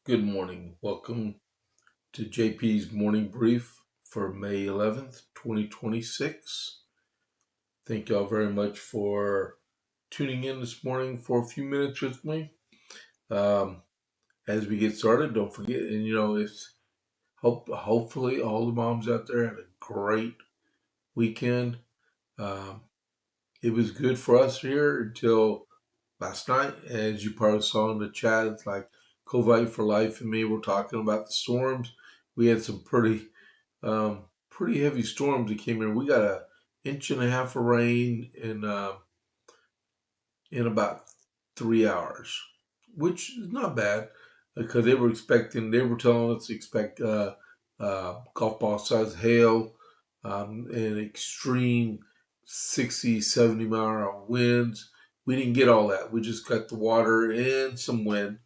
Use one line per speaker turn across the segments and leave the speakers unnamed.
Good morning. Welcome to JP's morning brief for May 11th, 2026. Thank y'all very much for tuning in this morning for a few minutes with me. Um, as we get started, don't forget, it's hopefully all the moms out there had a great weekend. Um, it was good for us here until last night. As you probably saw in the chat, it's like Covite for Life and me were talking about the storms. We had some pretty heavy storms that came in. We got an inch and a half of rain in about 3 hours, which is not bad because they were telling us to expect golf ball size hail and extreme 60, 70 mile an hour winds. We didn't get all that. We just got the water and some wind,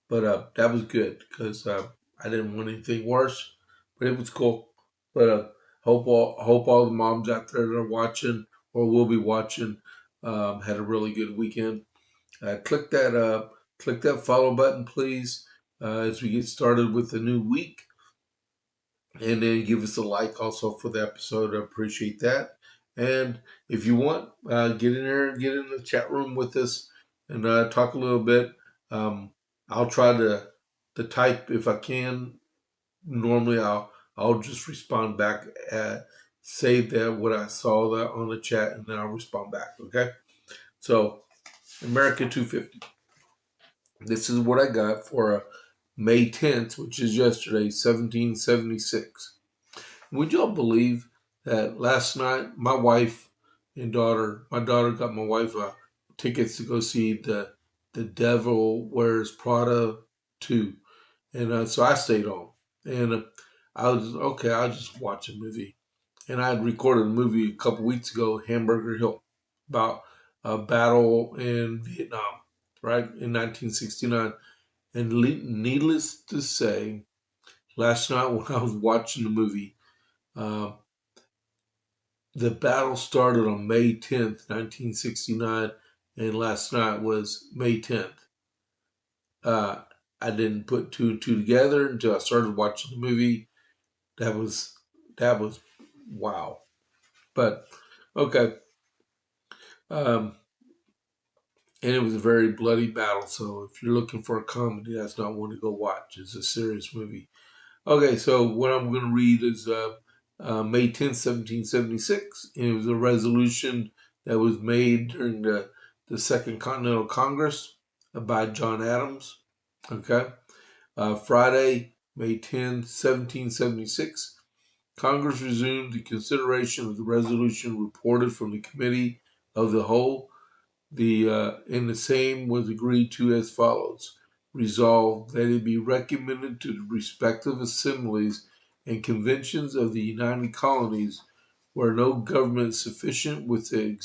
but that was good because I didn't want anything worse. But it was cool. But hope all the moms out there that are watching or will be watching had a really good weekend. Click that follow button, please, as we get started with the new week, and then give us a like also for the episode. I appreciate that. And if you want, get in there and get in the chat room with us and talk a little bit. I'll try to type if I can. Normally, I'll just respond back. Say that what I saw that on the chat, and then I'll respond back. Okay. So America 250. This is what I got for May 10th, which is yesterday, 1776. Would y'all believe that last night my daughter got my wife tickets to go see the Devil Wears Prada 2. And so I stayed home. And I was, okay, I'll just watch a movie. And I had recorded a movie a couple weeks ago, Hamburger Hill, about a battle in Vietnam, right, in 1969. And needless to say, last night when I was watching the movie, uh, the battle started on May 10th, 1969, and last night was May 10th. I didn't put two and two together until I started watching the movie. That was wow. But okay, um, and it was a very bloody battle. So if you're looking for a comedy, that's not one to go watch. It's a serious movie. Okay, so what I'm going to read is May 10th, 1776. And it was a resolution that was made during the Second Continental Congress by John Adams. Okay. Friday, May 10th, 1776, Congress resumed the consideration of the resolution reported from the Committee of the Whole. And the same was agreed to as follows. Resolved that it be recommended to the respective assemblies and conventions of the United Colonies where no government sufficient with the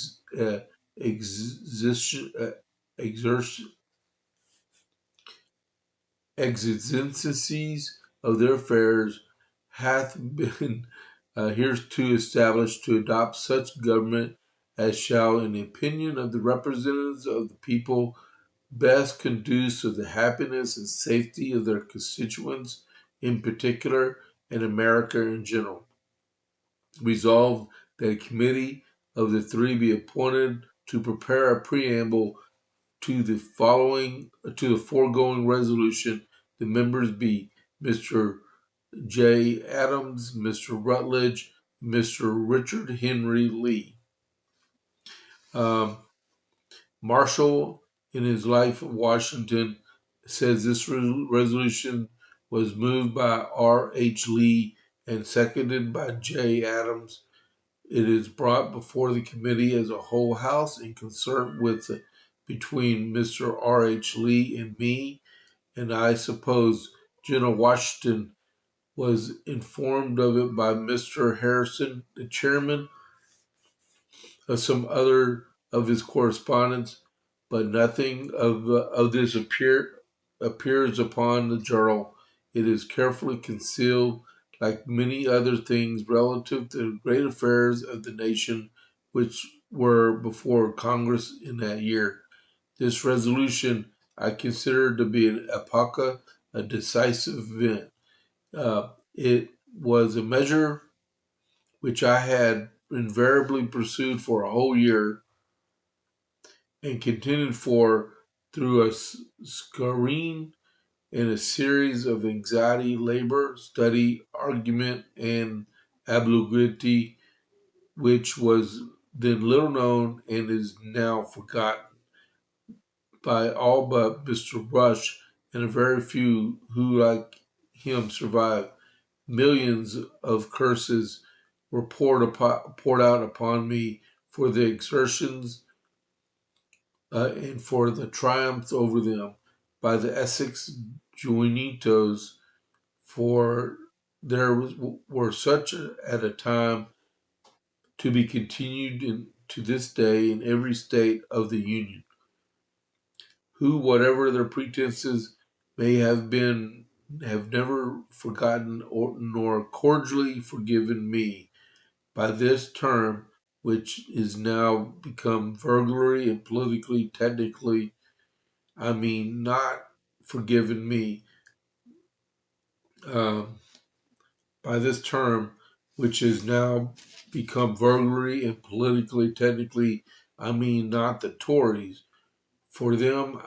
exigencies of their affairs hath been hereto established to adopt such government as shall, in the opinion of the representatives of the people, best conduce to the happiness and safety of their constituents in particular and America in general. Resolved that a committee of the three be appointed to prepare a preamble to the foregoing resolution. The members be Mr. J. Adams, Mr. Rutledge, Mr. Richard Henry Lee. Marshall, in his Life of Washington, says this resolution was moved by R. H. Lee and seconded by J. Adams. It is brought before the committee as a whole house in concert with between Mr. R. H. Lee and me, and I suppose General Washington was informed of it by Mr. Harrison, the chairman, of some other of his correspondence, but nothing of this appears upon the journal. It is carefully concealed, like many other things relative to the great affairs of the nation which were before Congress in that year. This resolution I consider to be an epocha a decisive event. It was a measure which I had invariably pursued for a whole year and continued for through a scurrying in a series of anxiety, labor, study, argument, and obliquity, which was then little known and is now forgotten by all but Mr. Rush and a very few who, like him, survived. Millions of curses were poured out upon me for the exertions and for the triumphs over them by the Essex Juanitos, for were such at a time to be continued to this day in every state of the Union, who, whatever their pretenses may have been, have never forgotten nor cordially forgiven me. By this term, which is now become burglary and politically technically, I mean not forgiven me. Um, by this term, which has now become burglary and politically technically, I mean not the Tories. For them,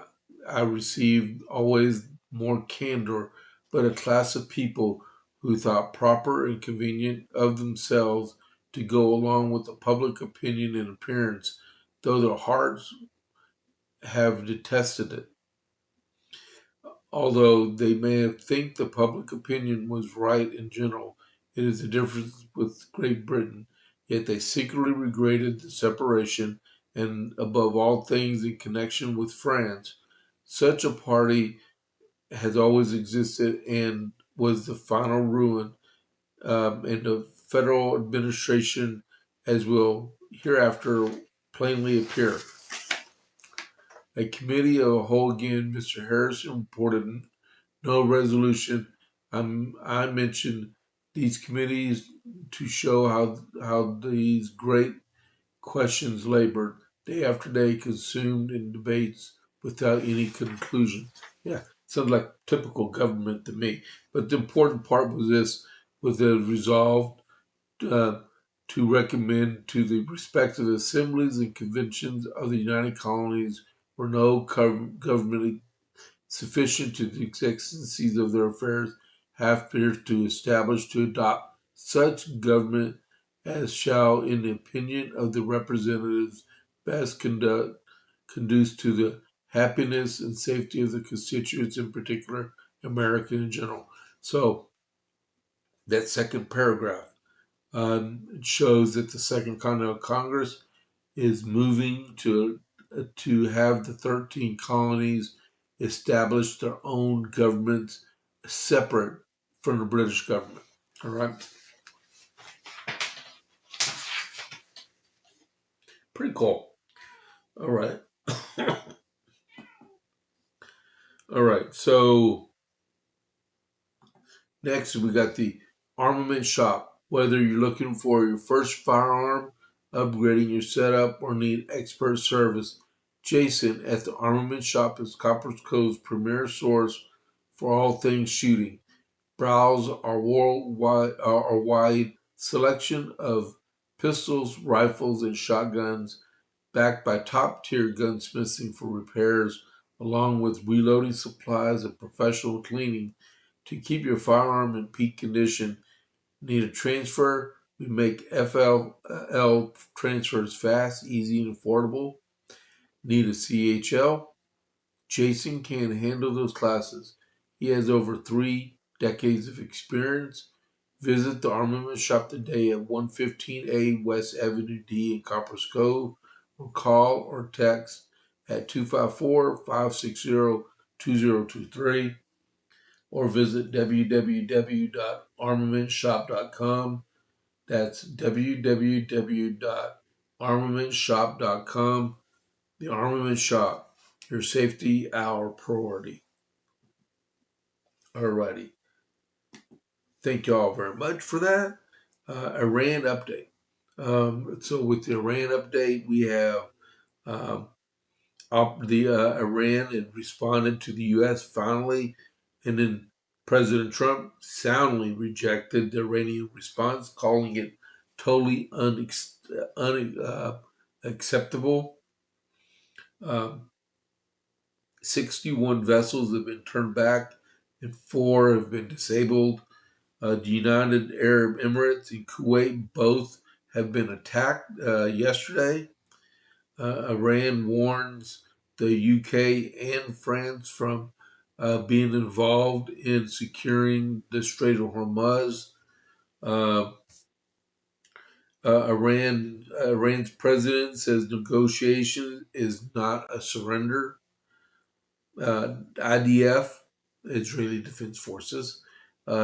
I received always more candor, but a class of people who thought proper and convenient of themselves to go along with the public opinion and appearance, though their hearts have detested it. Although they may have think the public opinion was right in general, it is the difference with Great Britain. Yet they secretly regretted the separation, and above all things in connection with France. Such a party has always existed and was the final ruin in the federal administration, as will hereafter plainly appear. A committee of a whole again, Mr. Harrison reported no resolution. I mentioned these committees to show how these great questions labored day after day, consumed in debates without any conclusion. Yeah, sounds like typical government to me. But the important part was this: was the resolve uh, to recommend to the respective assemblies and conventions of the United Colonies where no government sufficient to the exigencies of their affairs, have to establish to adopt such government as shall, in the opinion of the representatives, best conduce to the happiness and safety of the constituents, in particular, America in general. So that second paragraph shows that the Second Continental Congress is moving to have the 13 colonies establish their own governments separate from the British government. All right, pretty cool. All right, all right. So next we got the armament shop. Whether you're looking for your first firearm, upgrading your setup, or need expert service, Jason at the Armament Shop is Copper's Cove's premier source for all things shooting. Browse our wide selection of pistols, rifles, and shotguns, backed by top-tier gunsmithing for repairs, along with reloading supplies and professional cleaning to keep your firearm in peak condition. Need a transfer? We make FLL transfers fast, easy, and affordable. Need a CHL? Jason can handle those classes. He has over 3 decades of experience. Visit the Armament Shop today at 115A West Avenue D in Coppers Cove, or call or text at 254-560-2023, or visit www.armamentshop.com. That's www.armamentshop.com. The Armament Shop, your safety, our priority. Alrighty. Thank you all very much for that. Iran update. So with the Iran update, we have the Iran had responded to the U.S. finally And then President Trump soundly rejected the Iranian response, calling it totally unacceptable. 61 vessels have been turned back and 4 have been disabled. The United Arab Emirates and Kuwait both have been attacked yesterday. Iran warns the UK and France from being involved in securing the Strait of Hormuz. Uh, Iran's president says negotiation is not a surrender. IDF, Israeli Defense Forces,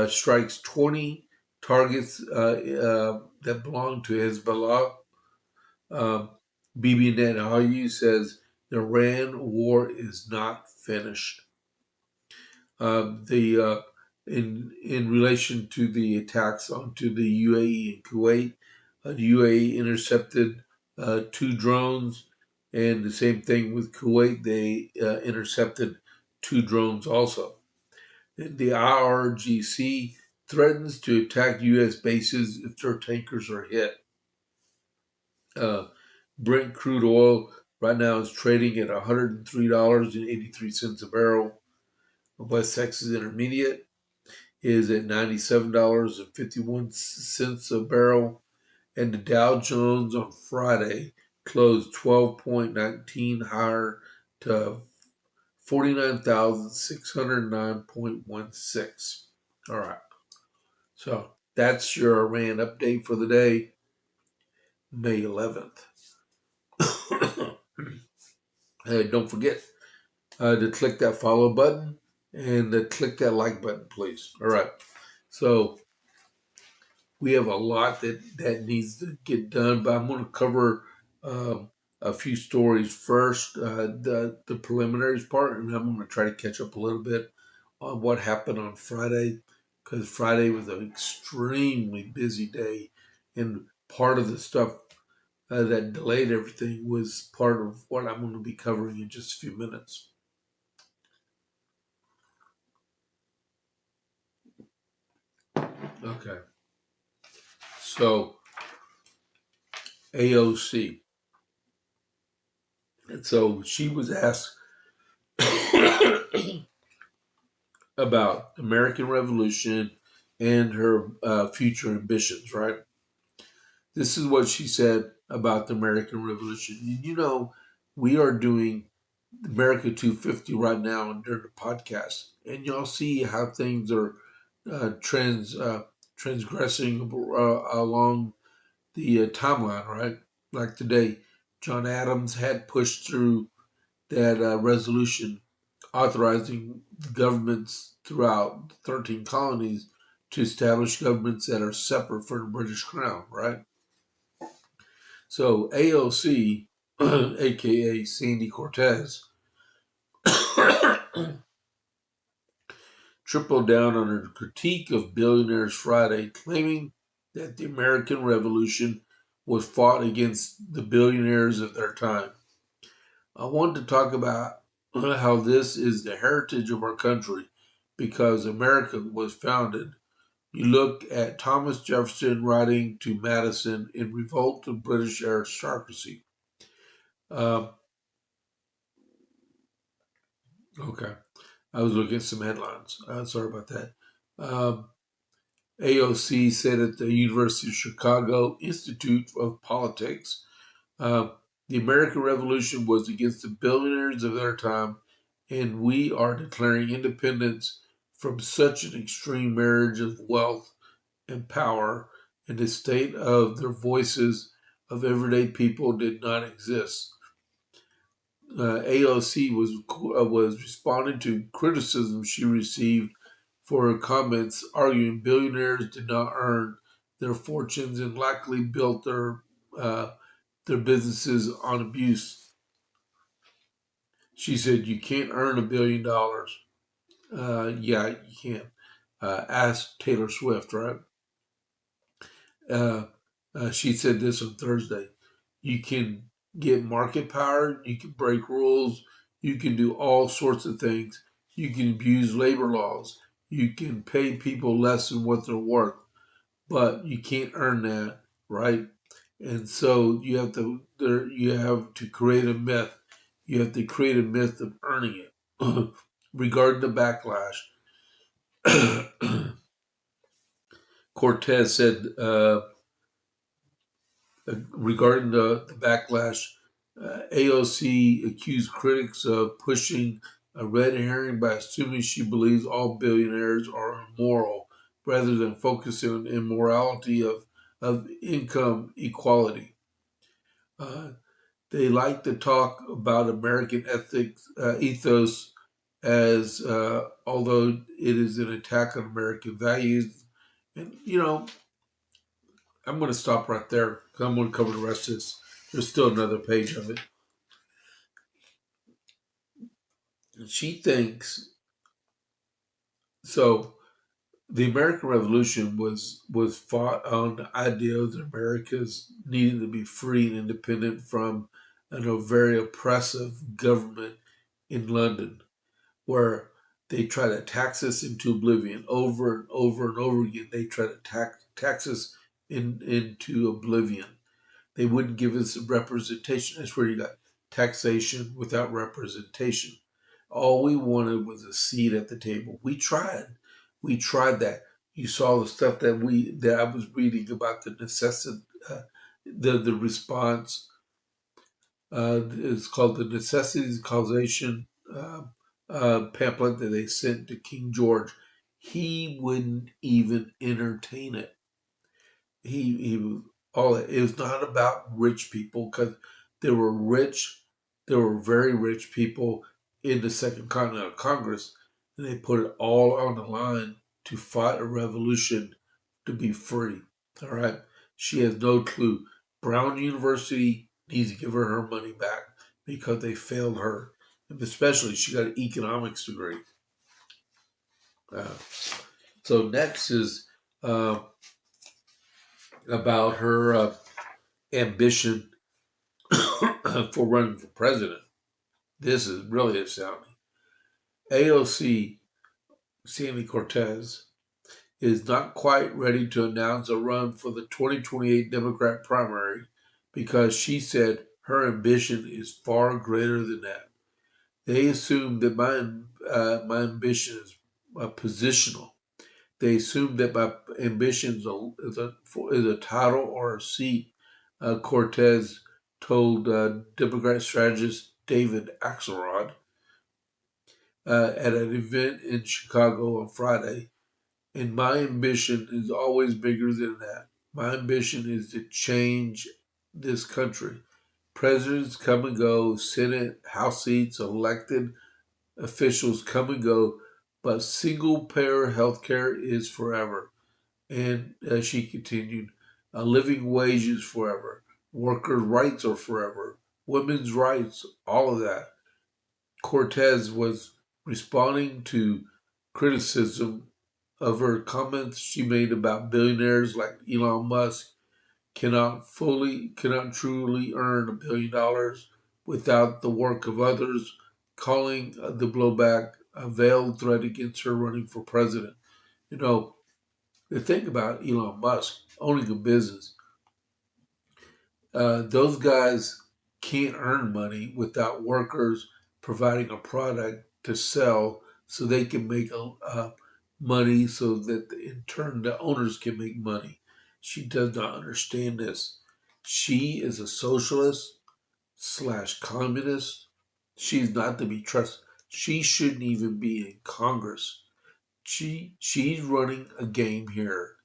strikes 20 targets that belong to Hezbollah. Um, Bibi Netanyahu says the Iran war is not finished. The in relation to the attacks onto the UAE and Kuwait, the UAE intercepted 2 drones, and the same thing with Kuwait. They intercepted 2 drones also. The IRGC threatens to attack U.S. bases if their tankers are hit. Brent crude oil right now is trading at $103.83 a barrel. West Texas Intermediate is at $97.51 a barrel. And the Dow Jones on Friday closed 12.19 higher to 49,609.16. All right. So that's your Iran update for the day, May 11th. Hey, don't forget to click that follow button and click that like button, please. All right. So we have a lot that needs to get done, but I'm going to cover a few stories first, the preliminaries part, and I'm going to try to catch up a little bit on what happened on Friday, because Friday was an extremely busy day, and part of the stuff that delayed everything was part of what I'm going to be covering in just a few minutes. Okay. So, AOC. And so she was asked about American Revolution and her future ambitions, right? This is what she said about the American Revolution. You know, we are doing America 250 right now during the podcast, and y'all see how things are transgressing along the timeline, right? Like today, John Adams had pushed through that resolution authorizing governments throughout the 13 colonies to establish governments that are separate from the British Crown, right? So AOC, aka Sandy Cortez, tripled down on her critique of Billionaires Friday, claiming that the American Revolution was fought against the billionaires of their time. I wanted to talk about how this is the heritage of our country because America was founded. You look at Thomas Jefferson writing to Madison in Revolt of British Aristocracy. Um, okay, I was looking at some headlines. Sorry about that. Um, AOC said at the University of Chicago Institute of Politics, uh, the American Revolution was against the billionaires of their time, and we are declaring independence from such an extreme marriage of wealth and power, and the state of their voices of everyday people did not exist. AOC was responding to criticism she received for her comments, arguing billionaires did not earn their fortunes and likely built their businesses on abuse. She said, "You can't earn $1 billion." Yeah, you can. Ask Taylor Swift, right? Uh, she said this on Thursday. You can get market power, you can break rules, you can do all sorts of things. You can abuse labor laws. You can pay people less than what they're worth, but you can't earn that, right? And so you have to create a myth. You have to create a myth of earning it. Regarding the backlash, Cortez said regarding the backlash, AOC accused critics of pushing a red herring by assuming she believes all billionaires are immoral rather than focusing on immorality of income equality. Uh, they like to talk about American ethics ethos as although it is an attack on American values. And I'm going to stop right there because I'm going to cover the rest of this. There's still another page of it. She thinks so. The American Revolution was fought on the idea that Americans needed to be free and independent from a very oppressive government in London, where they try to tax us into oblivion over and over and over again. They try to tax us into oblivion. They wouldn't give us representation. That's where you got taxation without representation. All we wanted was a seat at the table. We tried. We tried that. You saw the stuff that I was reading about the necessity, the response. It's called the Necessities Causation pamphlet that they sent to King George. He wouldn't even entertain it. He all it was not about rich people because there were very rich people in the Second Continental Congress, and they put it all on the line to fight a revolution to be free. All right, she has no clue. Brown University needs to give her money back because they failed her, and especially she got an economics degree. Uh, so next is uh, about her ambition for running for president. This is really astounding. AOC, Sandy Cortez, is not quite ready to announce a run for the 2028 Democrat primary because she said her ambition is far greater than that. They assume that my ambition is positional. They assume that my ambition is a title or a seat. Cortez told Democrat strategist David Axelrod at an event in Chicago on Friday. And my ambition is always bigger than that. My ambition is to change this country. Presidents come and go, Senate, House seats, elected officials come and go, but single payer health care is forever. And she continued, a living wage is forever. Workers' rights are forever. Women's rights, all of that. Cortez was responding to criticism of her comments she made about billionaires like Elon Musk cannot truly earn $1 billion without the work of others, calling the blowback a veiled threat against her running for president. You know, the thing about Elon Musk owning a business, those guys can't earn money without workers providing a product to sell so they can make money so that in turn the owners can make money. She does not understand this. She is a socialist slash communist. She's not to be trusted. She shouldn't even be in Congress. She's running a game here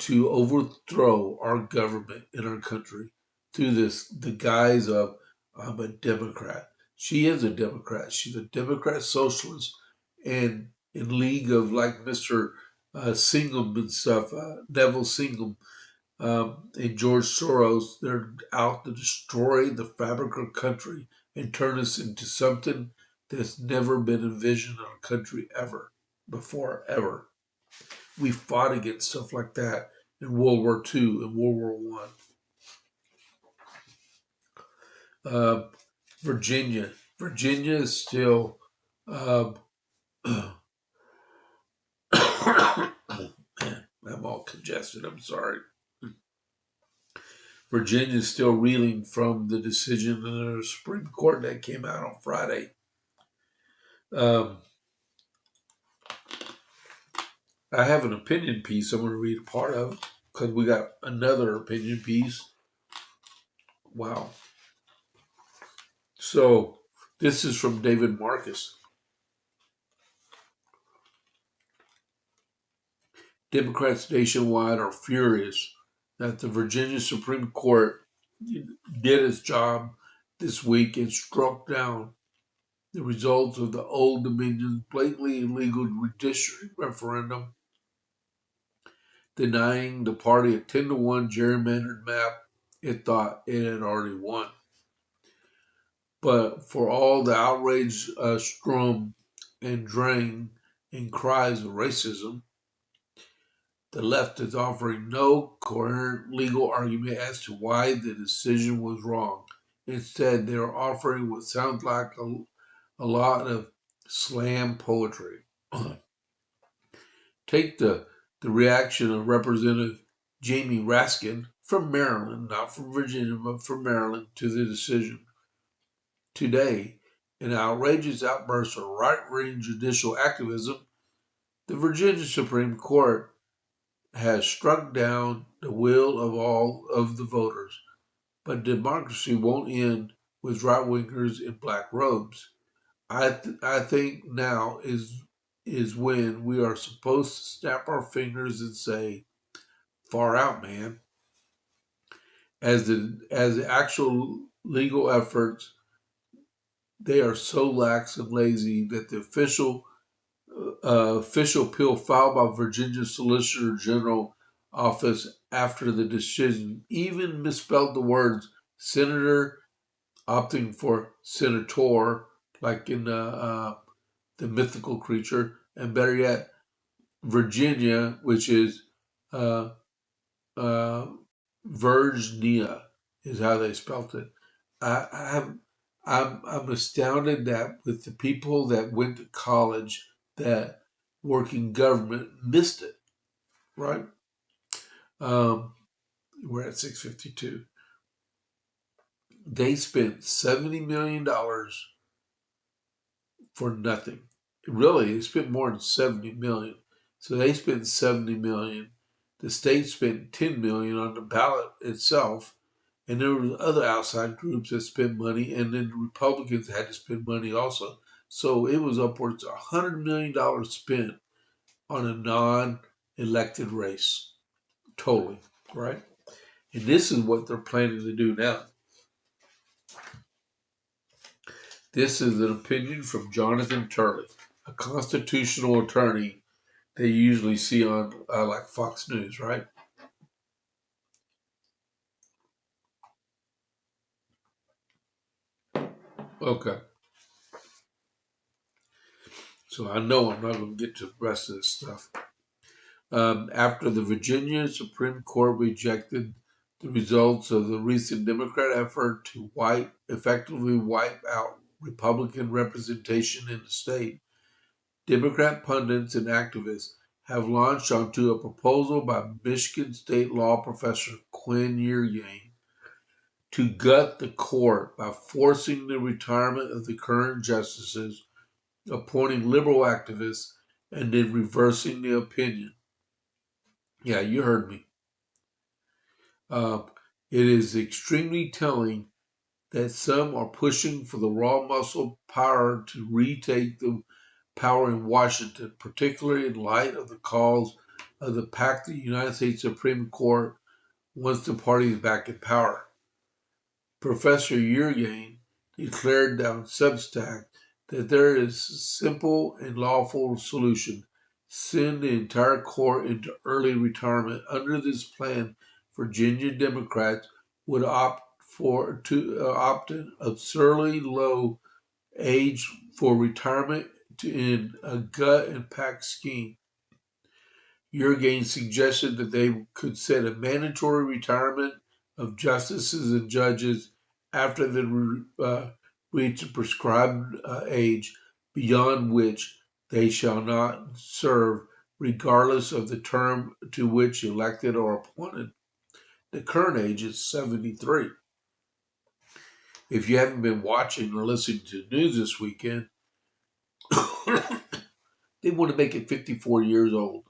to overthrow our government in our country through the guise of I'm a Democrat. She is a Democrat. She's a Democrat socialist, and in league of like Mr. Singham and stuff, Neville Singham and George Soros. They're out to destroy the fabric of our country and turn us into something that's never been envisioned in our country ever before, ever. We fought against stuff like that in World War II and World War One. Virginia is still Man, I'm all congested. I'm sorry. Virginia is still reeling from the decision in the Supreme Court that came out on Friday. Um, I have an opinion piece I'm going to read a part of because we got another opinion piece. Wow. So this is from David Marcus. Democrats nationwide are furious that the Virginia Supreme Court did its job this week and struck down the results of the Old Dominion's blatantly illegal redistricting referendum, denying the party a 10-1 gerrymandered map it thought it had already won. But for all the outrage, strum, and drang and cries of racism, the left is offering no coherent legal argument as to why the decision was wrong. Instead, they are offering what sounds like a lot of slam poetry. Take the reaction of Representative Jamie Raskin from Maryland, not from Virginia, but from Maryland, to the decision. Today, in an outrageous outburst of right-wing judicial activism, the Virginia Supreme Court has struck down the will of all of the voters. But democracy won't end with right-wingers in black robes. I think now is when we are supposed to snap our fingers and say, "Far out, man." As the actual legal efforts, they are so lax and lazy that the official appeal filed by Virginia Solicitor General office after the decision even misspelled the words senator, opting for senator, like in the mythical creature, and better yet, Virginia, which is uh, uh, Virginia, is how they spelt it. I have, I'm astounded that with the people that went to college that work in government missed it. Right? Um, we're at 6:52. They spent $70 million for nothing. Really, they spent more than 70 million. So they spent 70 million. The state spent 10 million on the ballot itself, and there were other outside groups that spent money, and then the Republicans had to spend money also. So it was upwards of $100 million spent on a non-elected race. Totally, right? And this is what they're planning to do now. This is an opinion from Jonathan Turley, a constitutional attorney that you usually see on like Fox News, right? Okay. So I know I'm not going to get to the rest of this stuff. After the Virginia Supreme Court rejected the results of the recent Democrat effort to effectively wipe out Republican representation in the state, Democrat pundits and activists have launched onto a proposal by Michigan State law professor Quinn Yeargain to gut the court by forcing the retirement of the current justices, appointing liberal activists, and then reversing the opinion. Yeah, you heard me. Uh, it is extremely telling that some are pushing for the raw muscle power to retake the power in Washington, particularly in light of the calls of the packed United States Supreme Court once the party is back in power. Professor Yeargain declared on Substack that there is a simple and lawful solution: send the entire court into early retirement. Under this plan, Virginia Democrats would opt an absurdly low age for retirement in a gut and pack scheme. Yeargain suggested that they could set a mandatory retirement of justices and judges after they reach a prescribed age, beyond which they shall not serve, regardless of the term to which elected or appointed. The current age is 73. If you haven't been watching or listening to the news this weekend, they want to make it 54 years old.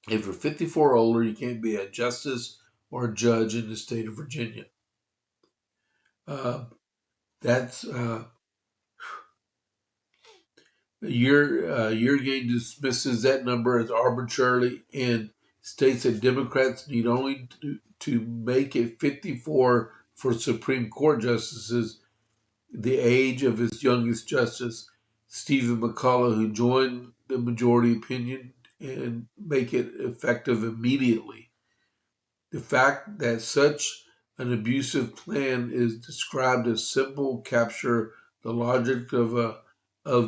If you're 54 or older, you can't be a justice or a judge in the state of Virginia. That's Yergin dismisses that number as arbitrarily and states that Democrats need only to make it 54 for Supreme Court justices, the age of his youngest justice, Stephen McCullough, who joined the majority opinion, and make it effective immediately. The fact that such an abusive plan is described as simple capture the logic of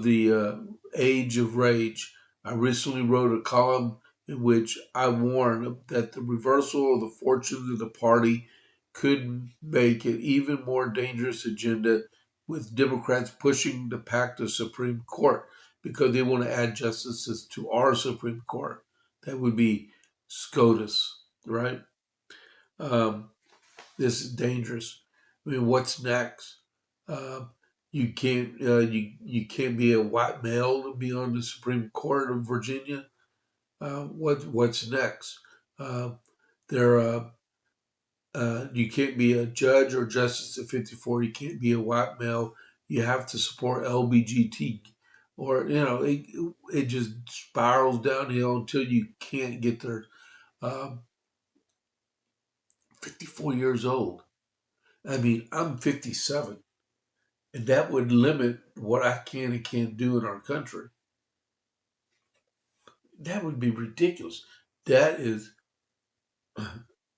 the age of rage. I recently wrote a column in which I warned that the reversal of the fortunes of the party could make it even more dangerous agenda, with Democrats pushing to pack the Supreme Court because they want to add justices to our Supreme Court. That would be SCOTUS, right? This is dangerous. I mean, what's next? You can't be a white male to be on the Supreme Court of Virginia. What's next? There you can't be a judge or justice at 54. You can't be a white male. You have to support LBGT, or it just spirals downhill until you can't get there. 54 years old. I mean, I'm 57, and that would limit what I can and can't do in our country. That would be ridiculous. That is,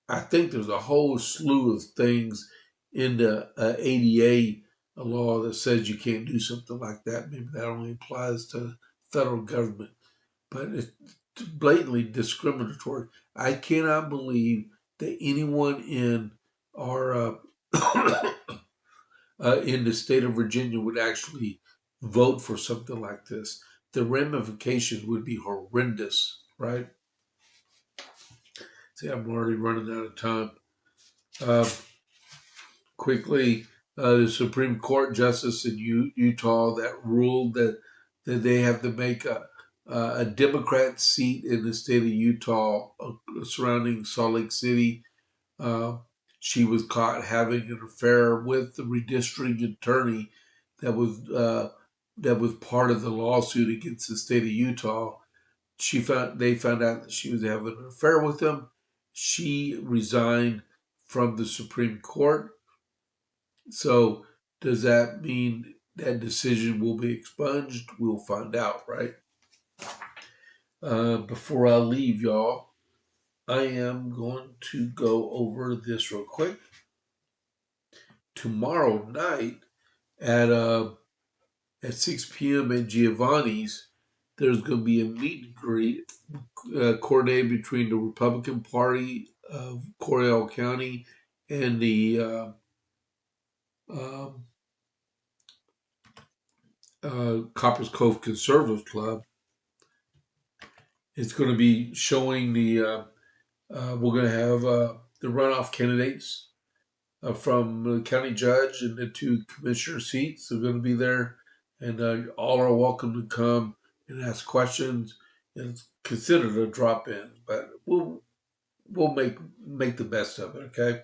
I think there's a whole slew of things in the ADA law that says you can't do something like that. Maybe that only applies to federal government, but it's blatantly discriminatory. I cannot believe that anyone in our in the state of Virginia would actually vote for something like this. The ramifications would be horrendous, right? See, I'm already running out of time. Uh, Quickly, the Supreme Court justice in Utah that ruled that they have to make a Democrat seat in the state of Utah surrounding Salt Lake City. Uh, she was caught having an affair with the redistricting attorney that was part of the lawsuit against the state of Utah. They found out that she was having an affair with him. She resigned from the Supreme Court. So does that mean that decision will be expunged? We'll find out, right? Before I leave, y'all, I am going to go over this real quick. Tomorrow night at 6 p.m. at Giovanni's, there's going to be a meet and greet coordinated between the Republican Party of Coryell County and the Coppers Cove Conservative Club. It's going to be showing we're going to have the runoff candidates from the county judge and the two commissioner seats are going to be there, and all are welcome to come and ask questions. And it's considered a drop-in, but we'll make the best of it, okay?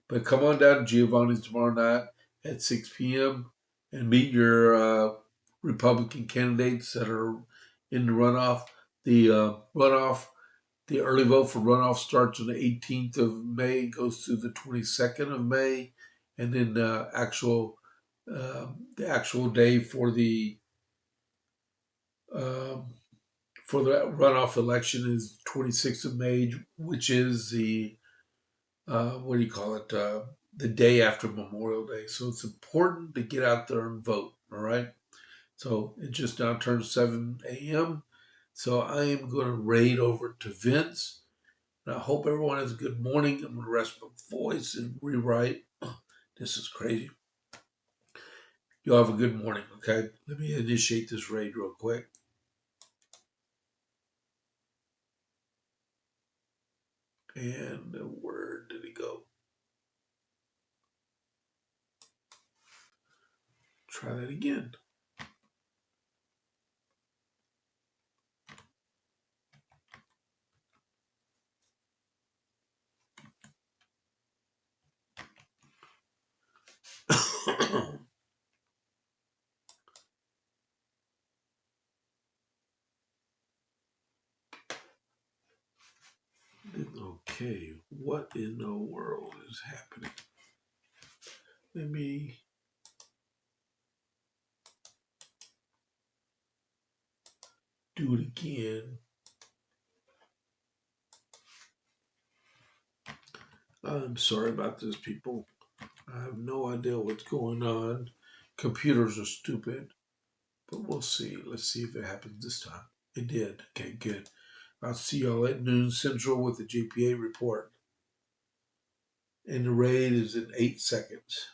But come on down to Giovanni's tomorrow night at 6 p.m. and meet your Republican candidates that are in the runoff. The early vote for runoff starts on the 18th of May, goes through the 22nd of May, and then the actual day for the runoff election is 26th of May, which is the the day after Memorial Day. So it's important to get out there and vote. All right. So it just now turned 7 a.m. So I am going to raid over to Vince. And I hope everyone has a good morning. I'm going to rest my voice and rewrite. This is crazy. Y'all have a good morning, okay? Let me initiate this raid real quick. And where did it go? Try that again. Okay, what in the world is happening? Let me do it again. I'm sorry about this, people. I have no idea what's going on. Computers are stupid, but we'll see. Let's see if it happens this time. It did. Okay, good. I'll see y'all at noon Central with the GPA report. And the raid is in 8 seconds.